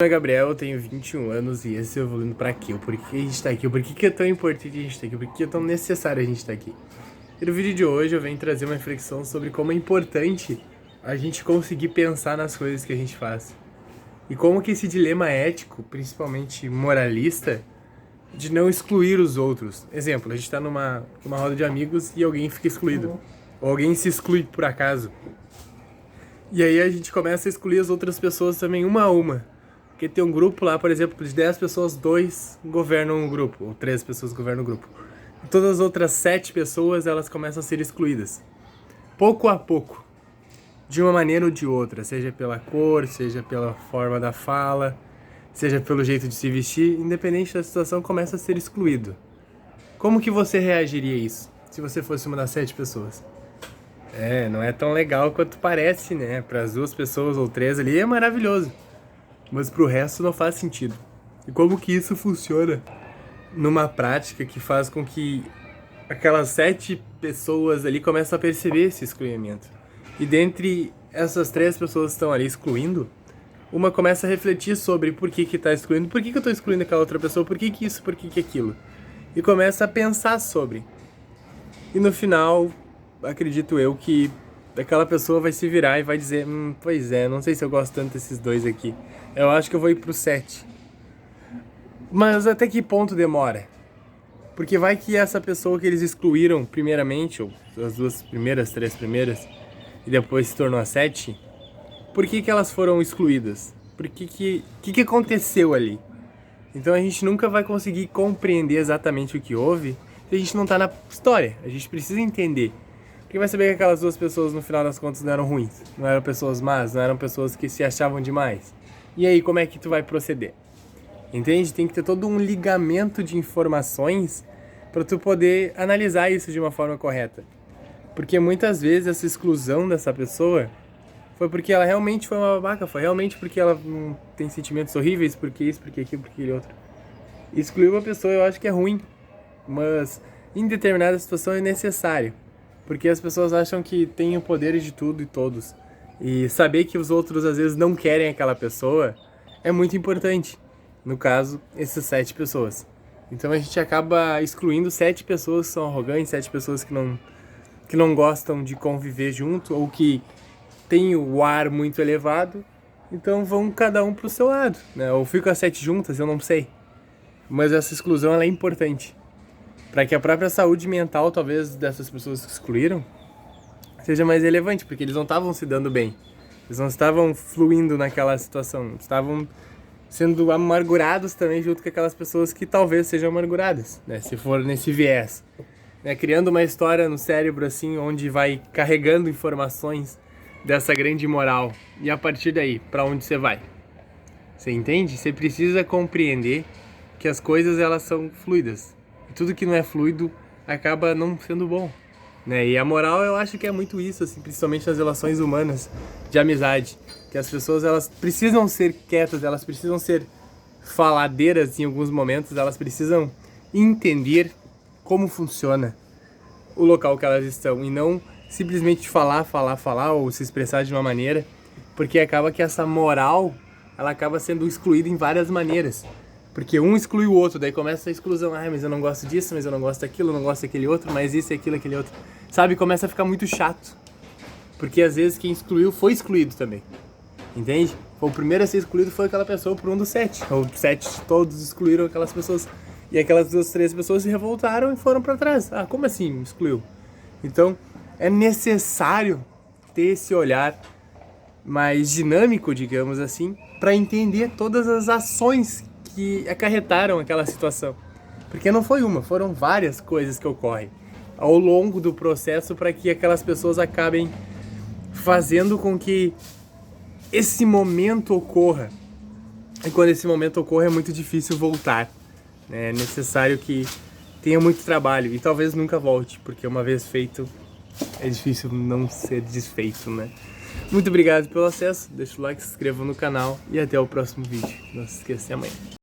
Meu nome é Gabriel, eu tenho 21 anos e esse é o Evoluindo Pra Quê? Por que a gente tá aqui? Por que é tão importante a gente estar aqui? Por que é tão necessário a gente estar aqui? E no vídeo de hoje eu venho trazer uma reflexão sobre como é importante a gente conseguir pensar nas coisas que a gente faz. E como que esse dilema ético, principalmente moralista, de não excluir os outros. Exemplo, a gente tá numa roda de amigos e alguém fica excluído. Ou alguém se exclui por acaso. E aí a gente começa a excluir as outras pessoas também uma a uma. Porque tem um grupo lá, por exemplo, de 10 pessoas, 2 governam o grupo, ou 3 pessoas governam o grupo. E todas as outras 7 pessoas, elas começam a ser excluídas. Pouco a pouco. De uma maneira ou de outra. Seja pela cor, seja pela forma da fala, seja pelo jeito de se vestir. Independente da situação, começa a ser excluído. Como que você reagiria a isso? Se você fosse uma das 7 pessoas? Não é tão legal quanto parece, né? Para as 2 pessoas ou 3 ali é maravilhoso. Mas pro resto não faz sentido. E como que isso funciona numa prática que faz com que aquelas 7 pessoas ali comecem a perceber esse excluimento? E dentre essas 3 pessoas que estão ali excluindo, uma começa a refletir sobre por que tá excluindo, por que eu tô excluindo aquela outra pessoa, por que isso, por que aquilo. E começa a pensar sobre. E no final, acredito eu que aquela pessoa vai se virar e vai dizer, pois é, não sei se eu gosto tanto desses 2 aqui. Eu acho que eu vou ir pro 7. Mas até que ponto demora? Porque vai que essa pessoa que eles excluíram primeiramente, ou as 2 primeiras, 3 primeiras, e depois se tornou a 7, por que elas foram excluídas? Por que aconteceu ali? Então a gente nunca vai conseguir compreender exatamente o que houve se a gente não tá na história. A gente precisa entender. Porque vai saber que aquelas 2 pessoas, no final das contas, não eram ruins. Não eram pessoas más, não eram pessoas que se achavam demais. E aí, como é que tu vai proceder? Entende? Tem que ter todo um ligamento de informações para tu poder analisar isso de uma forma correta. Porque muitas vezes essa exclusão dessa pessoa foi porque ela realmente foi uma babaca, foi realmente porque ela não tem sentimentos horríveis, porque isso, porque aquilo, porque aquele outro. Excluir uma pessoa eu acho que é ruim, mas em determinada situação é necessário. Porque as pessoas acham que têm o poder de tudo e todos. E saber que os outros às vezes não querem aquela pessoa é muito importante. No caso, essas 7 pessoas. Então a gente acaba excluindo 7 pessoas que são arrogantes, 7 pessoas que não gostam de conviver junto ou que têm o ar muito elevado. Então vão cada um pro seu lado, né? Ou ficam as 7 juntas, eu não sei. Mas essa exclusão ela é importante. Para que a própria saúde mental, talvez, dessas pessoas que excluíram, seja mais relevante, porque eles não estavam se dando bem. Eles não estavam fluindo naquela situação. Estavam sendo amargurados também junto com aquelas pessoas que talvez sejam amarguradas, né? Se for nesse viés. Né? Criando uma história no cérebro, assim, onde vai carregando informações dessa grande moral. E a partir daí, para onde você vai? Você entende? Você precisa compreender que as coisas, elas são fluidas. E tudo que não é fluido acaba não sendo bom. Né? E a moral eu acho que é muito isso, assim, principalmente nas relações humanas de amizade, que as pessoas elas precisam ser quietas, elas precisam ser faladeiras em alguns momentos, elas precisam entender como funciona o local que elas estão e não simplesmente falar ou se expressar de uma maneira, porque acaba que essa moral ela acaba sendo excluída em várias maneiras. Porque um exclui o outro, daí começa a exclusão. Mas eu não gosto disso, mas eu não gosto daquilo, eu não gosto daquele outro, mas isso, aquilo, aquele outro. Sabe? Começa a ficar muito chato. Porque às vezes quem excluiu foi excluído também. Entende? O primeiro a ser excluído foi aquela pessoa por um dos 7. Ou 7 todos excluíram aquelas pessoas. E aquelas 2, 3 pessoas se revoltaram e foram pra trás. Como assim excluiu? Então, é necessário ter esse olhar mais dinâmico, digamos assim, para entender todas as ações que acarretaram aquela situação. Porque não foi uma, foram várias coisas que ocorrem ao longo do processo para que aquelas pessoas acabem fazendo com que esse momento ocorra. E quando esse momento ocorre é muito difícil voltar. É necessário que tenha muito trabalho e talvez nunca volte, porque uma vez feito é difícil não ser desfeito, né? Muito obrigado pelo acesso, deixa o like, se inscreva no canal e até o próximo vídeo. Não se esqueça, amanhã.